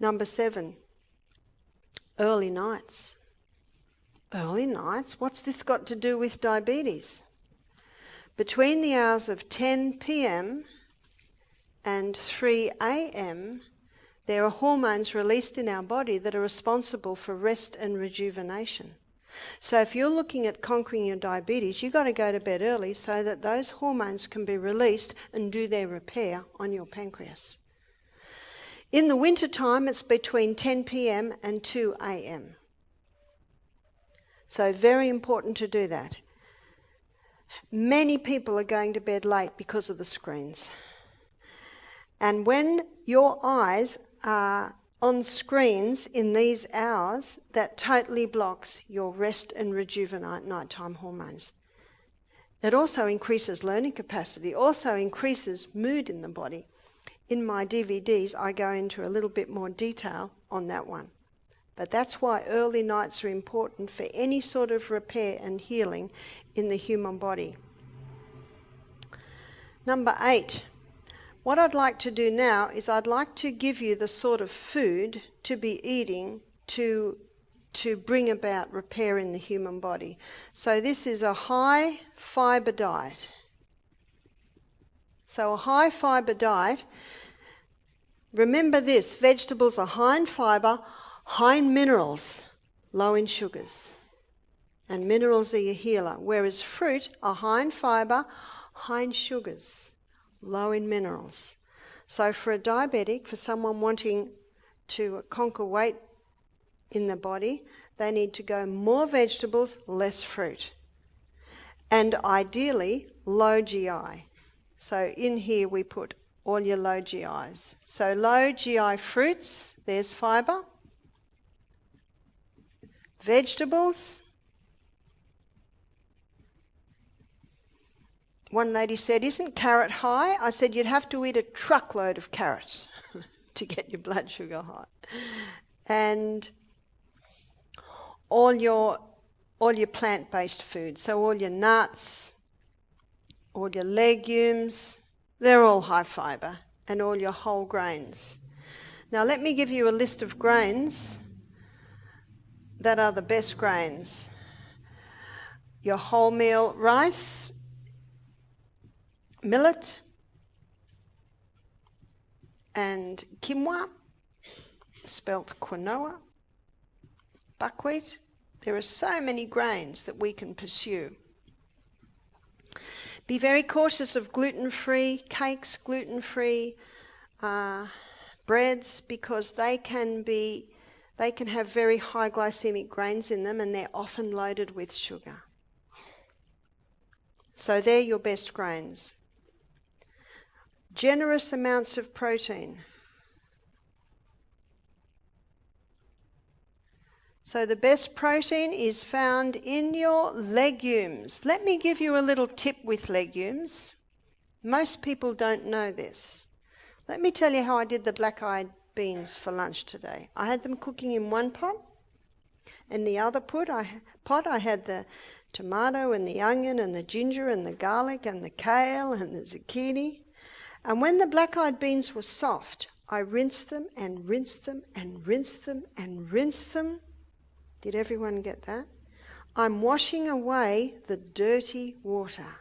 Number 7, early nights. Early nights? What's this got to do with diabetes? Between the hours of 10 p.m. and 3 a.m., there are hormones released in our body that are responsible for rest and rejuvenation. So if you're looking at conquering your diabetes, you've got to go to bed early so that those hormones can be released and do their repair on your pancreas. In the winter time, it's between 10 p.m. and 2 a.m. So very important to do that. Many people are going to bed late because of the screens. And when your eyes are on screens in these hours, that totally blocks your rest and rejuvenate nighttime hormones. It also increases learning capacity, also increases mood in the body. In my DVDs, I go into a little bit more detail on that one. But that's why early nights are important for any sort of repair and healing in the human body. Number 8. What I'd like to do now is I'd like to give you the sort of food to be eating to bring about repair in the human body. So this is a high fibre diet. So a high fibre diet, remember this, vegetables are high in fibre, high in minerals, low in sugars. And minerals are your healer, whereas fruit are high in fibre, high in sugars, low in minerals. So for a diabetic, for someone wanting to conquer weight in the body, they need to go more vegetables, less fruit. And ideally, low GI. So in here we put all your low GIs. So low GI fruits, there's fibre. Vegetables. One lady said, "Isn't carrot high?" I said, "You'd have to eat a truckload of carrots to get your blood sugar high." And all your plant-based food, so all your nuts, all your legumes, they're all high fibre, and all your whole grains. Now let me give you a list of grains that are the best grains. Your wholemeal rice, millet, and quinoa, spelt quinoa, buckwheat. There are so many grains that we can pursue. Be very cautious of gluten-free cakes, gluten-free breads, because they can have very high glycemic grains in them, and they're often loaded with sugar. So they're your best grains. Generous amounts of protein. So the best protein is found in your legumes. Let me give you a little tip with legumes. Most people don't know this. Let me tell you how I did the black-eyed beans for lunch today. I had them cooking in one pot. In the other pot, I had the tomato and the onion and the ginger and the garlic and the kale and the zucchini. And when the black-eyed beans were soft, I rinsed them and rinsed them and rinsed them and rinsed them. Did everyone get that? I'm washing away the dirty water.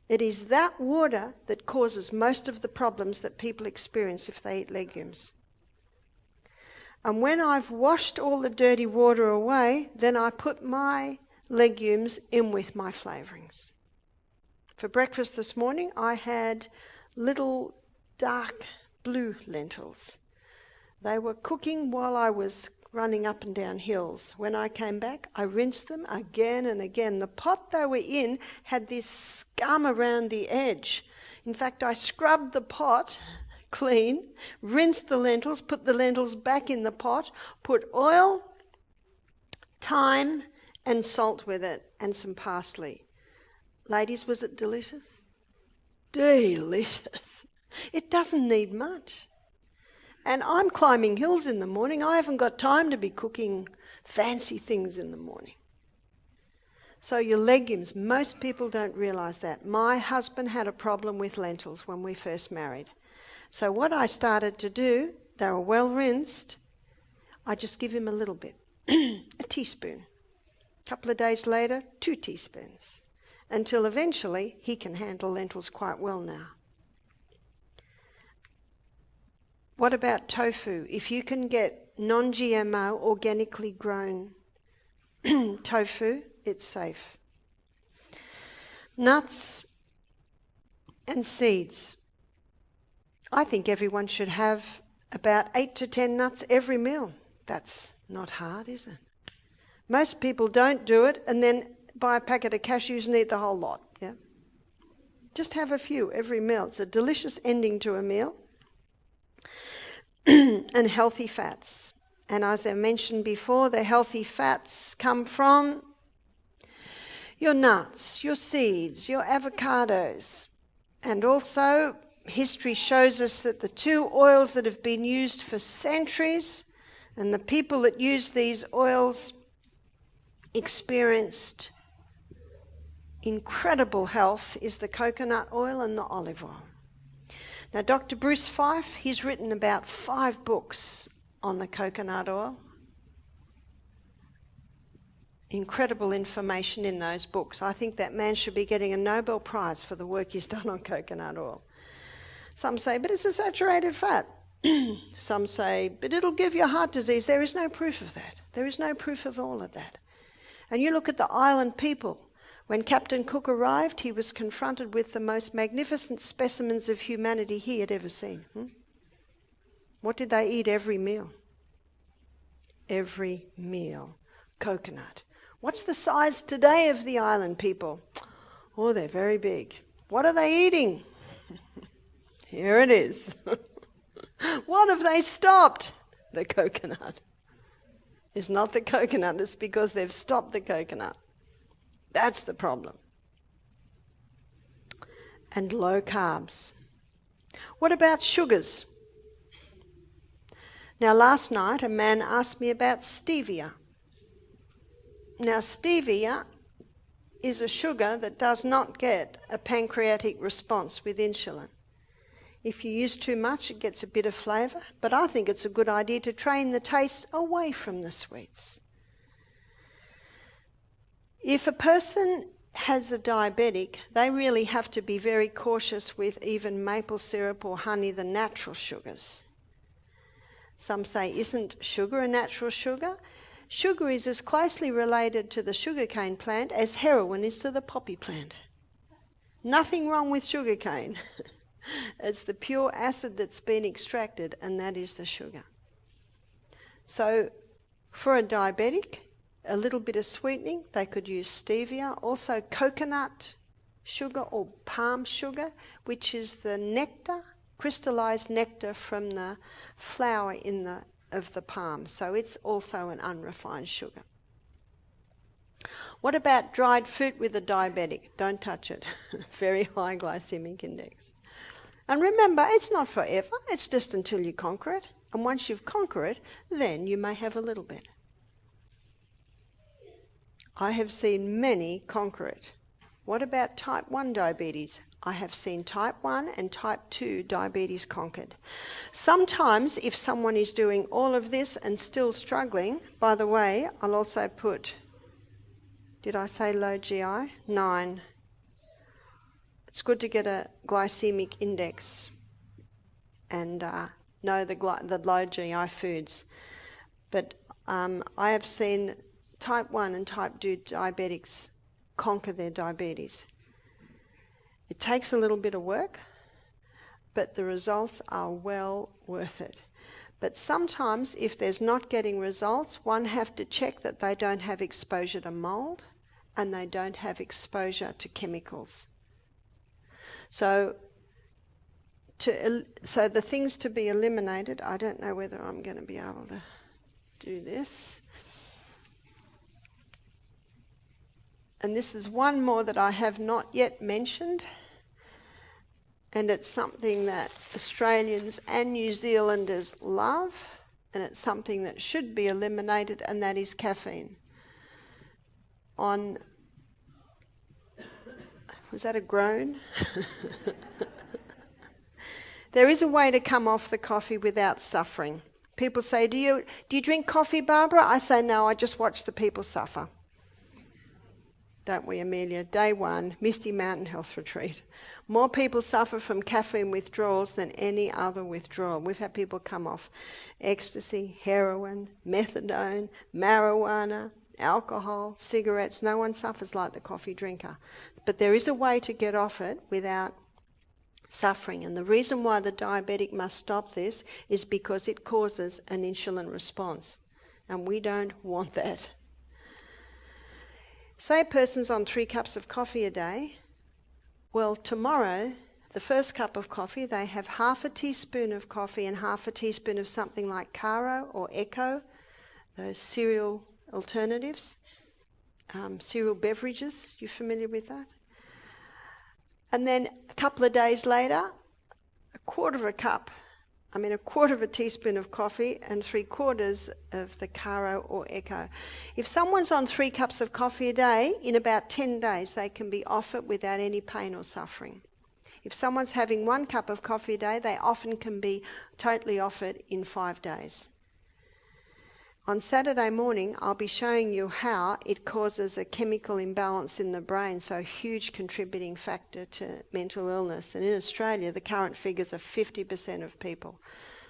It is that water that causes most of the problems that people experience if they eat legumes. And when I've washed all the dirty water away, then I put my legumes in with my flavourings. For breakfast this morning, I had little dark blue lentils. They were cooking while I was running up and down hills. When I came back, I rinsed them again and again. The pot they were in had this scum around the edge. In fact, I scrubbed the pot clean, rinsed the lentils, put the lentils back in the pot, put oil, thyme and salt with it, and some parsley. Ladies, was it delicious? Delicious. It doesn't need much. And I'm climbing hills in the morning. I haven't got time to be cooking fancy things in the morning. So your legumes, most people don't realise that. My husband had a problem with lentils when we first married. So what I started to do, they were well rinsed, I just give him a little bit, a teaspoon. A couple of days later, 2 teaspoons, until eventually he can handle lentils quite well now. What about tofu? If you can get non-GMO, organically grown tofu, it's safe. Nuts and seeds. I think everyone should have about 8 to 10 nuts every meal. That's not hard, is it? Most people don't do it and then buy a packet of cashews and eat the whole lot. Yeah, just have a few every meal. It's a delicious ending to a meal. And healthy fats. And as I mentioned before, the healthy fats come from your nuts, your seeds, your avocados. And also, history shows us that the 2 oils that have been used for centuries, and the people that use these oils experienced incredible health, is the coconut oil and the olive oil. Now, Dr. Bruce Fife, he's written about 5 books on the coconut oil. Incredible information in those books. I think that man should be getting a Nobel Prize for the work he's done on coconut oil. Some say, but it's a saturated fat. Some say, but it'll give you heart disease. There is no proof of that. There is no proof of all of that. And you look at the island people. When Captain Cook arrived, he was confronted with the most magnificent specimens of humanity he had ever seen. What did they eat every meal? Every meal. Coconut. What's the size today of the island people? Oh, they're very big. What are they eating? Here it is. What have they stopped? The coconut. It's not the coconut, it's because they've stopped the coconut. That's the problem. And low carbs. What about sugars? Now, last night a man asked me about stevia. Now, stevia is a sugar that does not get a pancreatic response with insulin. If you use too much, it gets a bit of flavour, but I think it's a good idea to train the taste away from the sweets. If a person has a diabetic, they really have to be very cautious with even maple syrup or honey, the natural sugars. Some say, isn't sugar a natural sugar? Sugar is as closely related to the sugarcane plant as heroin is to the poppy plant. Nothing wrong with sugarcane. It's the pure acid that's been extracted, and that is the sugar. So for a diabetic, a little bit of sweetening, they could use stevia. Also coconut sugar or palm sugar, which is the nectar, crystallized nectar from the flower of the palm. So it's also an unrefined sugar. What about dried fruit with a diabetic? Don't touch it. Very high glycemic index. And remember, it's not forever. It's just until you conquer it. And once you've conquered it, then you may have a little bit. I have seen many conquer it. What about type 1 diabetes? I have seen type 1 and type 2 diabetes conquered. Sometimes if someone is doing all of this and still struggling, by the way, I'll also put, did I say low GI? 9. It's good to get a glycemic index and know the low GI foods. But I have seen type 1 and type 2 diabetics conquer their diabetes. It takes a little bit of work, but the results are well worth it. But sometimes if there's not getting results, one have to check that they don't have exposure to mold and they don't have exposure to chemicals. So the things to be eliminated, I don't know whether I'm going to be able to do this. And this is one more that I have not yet mentioned, and it's something that Australians and New Zealanders love, and it's something that should be eliminated, and that is caffeine. Was that a groan? There is a way to come off the coffee without suffering. People say, do you drink coffee, Barbara? I say, no, I just watch the people suffer. Don't we, Amelia? Day 1, Misty Mountain Health Retreat. More people suffer from caffeine withdrawals than any other withdrawal. We've had people come off ecstasy, heroin, methadone, marijuana, alcohol, cigarettes. No one suffers like the coffee drinker. But there is a way to get off it without suffering. And the reason why the diabetic must stop this is because it causes an insulin response. And we don't want that. Say a person's on 3 cups of coffee a day. Well, tomorrow, the first cup of coffee, they have half a teaspoon of coffee and half a teaspoon of something like Caro or Echo, those cereal alternatives, cereal beverages. You familiar with that? And then a couple of days later, a quarter of a teaspoon of coffee and 3/4 of the Caro or Echo. If someone's on 3 cups of coffee a day, in about 10 days they can be off it without any pain or suffering. If someone's having 1 cup of coffee a day, they often can be totally off it in 5 days. On Saturday morning, I'll be showing you how it causes a chemical imbalance in the brain, so a huge contributing factor to mental illness. And in Australia, the current figures are 50% of people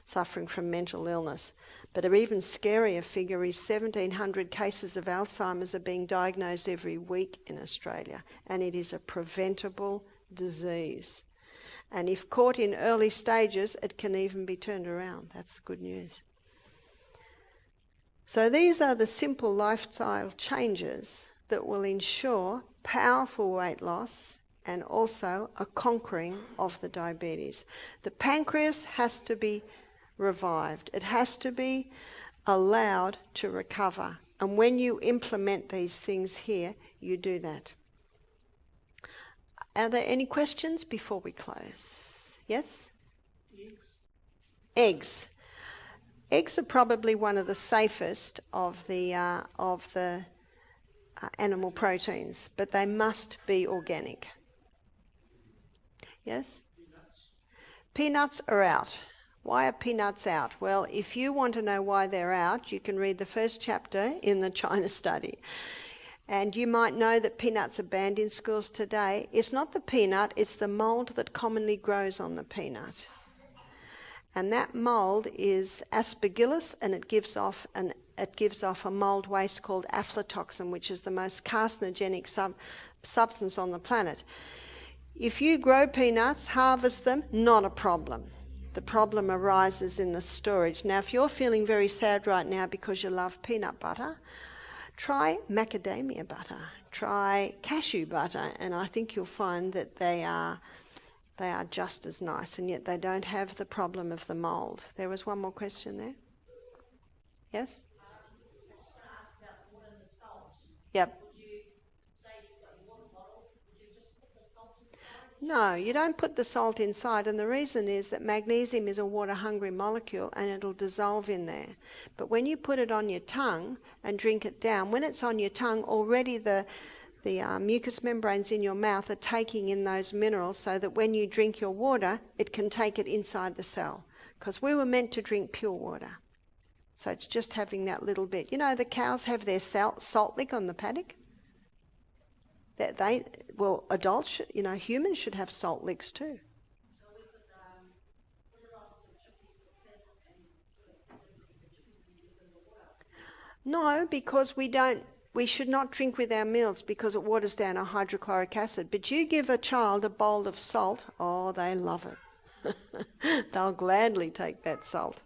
suffering from mental illness. But an even scarier figure is 1,700 cases of Alzheimer's are being diagnosed every week in Australia, and it is a preventable disease. And if caught in early stages, it can even be turned around. That's good news. So these are the simple lifestyle changes that will ensure powerful weight loss and also a conquering of the diabetes. The pancreas has to be revived. It has to be allowed to recover. And when you implement these things here, you do that. Are there any questions before we close? Yes? Eggs. Eggs are probably one of the safest of the animal proteins, but they must be organic. Yes? Peanuts are out. Why are peanuts out? Well, if you want to know why they're out, you can read the first chapter in the China study. And you might know that peanuts are banned in schools today. It's not the peanut, it's the mould that commonly grows on the peanut. And that mould is aspergillus, and it gives off a mould waste called aflatoxin, which is the most carcinogenic substance on the planet. If you grow peanuts, harvest them, not a problem. The problem arises in the storage. Now, if you're feeling very sad right now because you love peanut butter, try macadamia butter, try cashew butter, and I think you'll find that they are just as nice, and yet they don't have the problem of the mould. There was one more question there. Yes? Yep. No, you don't put the salt inside, and the reason is that magnesium is a water-hungry molecule and it'll dissolve in there. But when you put it on your tongue and drink it down, when it's on your tongue, already the mucous membranes in your mouth are taking in those minerals so that when you drink your water, it can take it inside the cell. Because we were meant to drink pure water. So it's just having that little bit. You know, the cows have their salt lick on the paddock. Adults, humans should have salt licks too. No, because we should not drink with our meals because it waters down our hydrochloric acid. But you give a child a bowl of salt, oh, they love it. They'll gladly take that salt.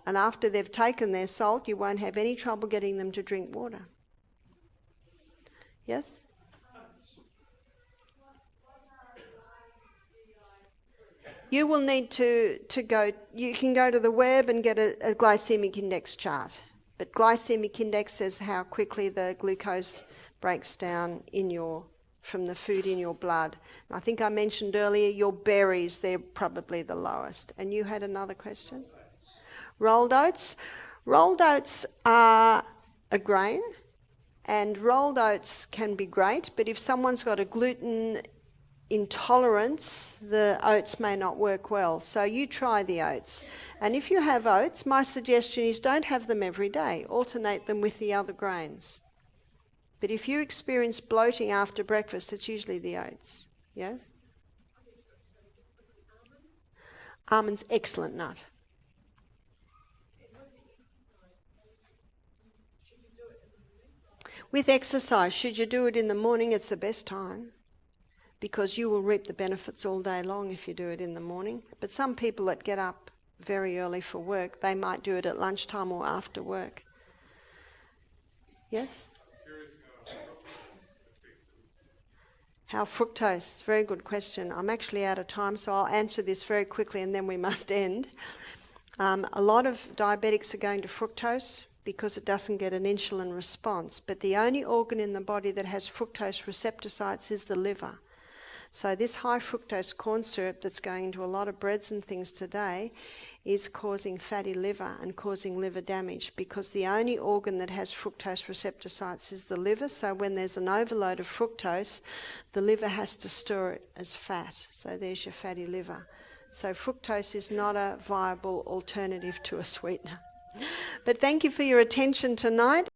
And after they've taken their salt, you won't have any trouble getting them to drink water. Yes? You will need to go, you can go to the web and get a glycemic index chart. But glycemic index says how quickly the glucose breaks down from the food in your blood. And I think I mentioned earlier your berries, they're probably the lowest. And you had another question? Rolled oats. Rolled oats are a grain, and rolled oats can be great, but if someone's got a gluten intolerance, the oats may not work well. So you try the oats. And if you have oats, my suggestion is don't have them every day. Alternate them with the other grains. But if you experience bloating after breakfast, it's usually the oats. Yes? Almonds, excellent nut. With exercise, should you do it in the morning? It's the best time, because you will reap the benefits all day long if you do it in the morning. But some people that get up very early for work, they might do it at lunchtime or after work. Yes? How fructose? Very good question. I'm actually out of time, so I'll answer this very quickly and then we must end. A lot of diabetics are going to fructose because it doesn't get an insulin response. But the only organ in the body that has fructose receptor sites is the liver. So this high fructose corn syrup that's going into a lot of breads and things today is causing fatty liver and causing liver damage, because the only organ that has fructose receptor sites is the liver. So when there's an overload of fructose, the liver has to store it as fat. So there's your fatty liver. So fructose is not a viable alternative to a sweetener. But thank you for your attention tonight.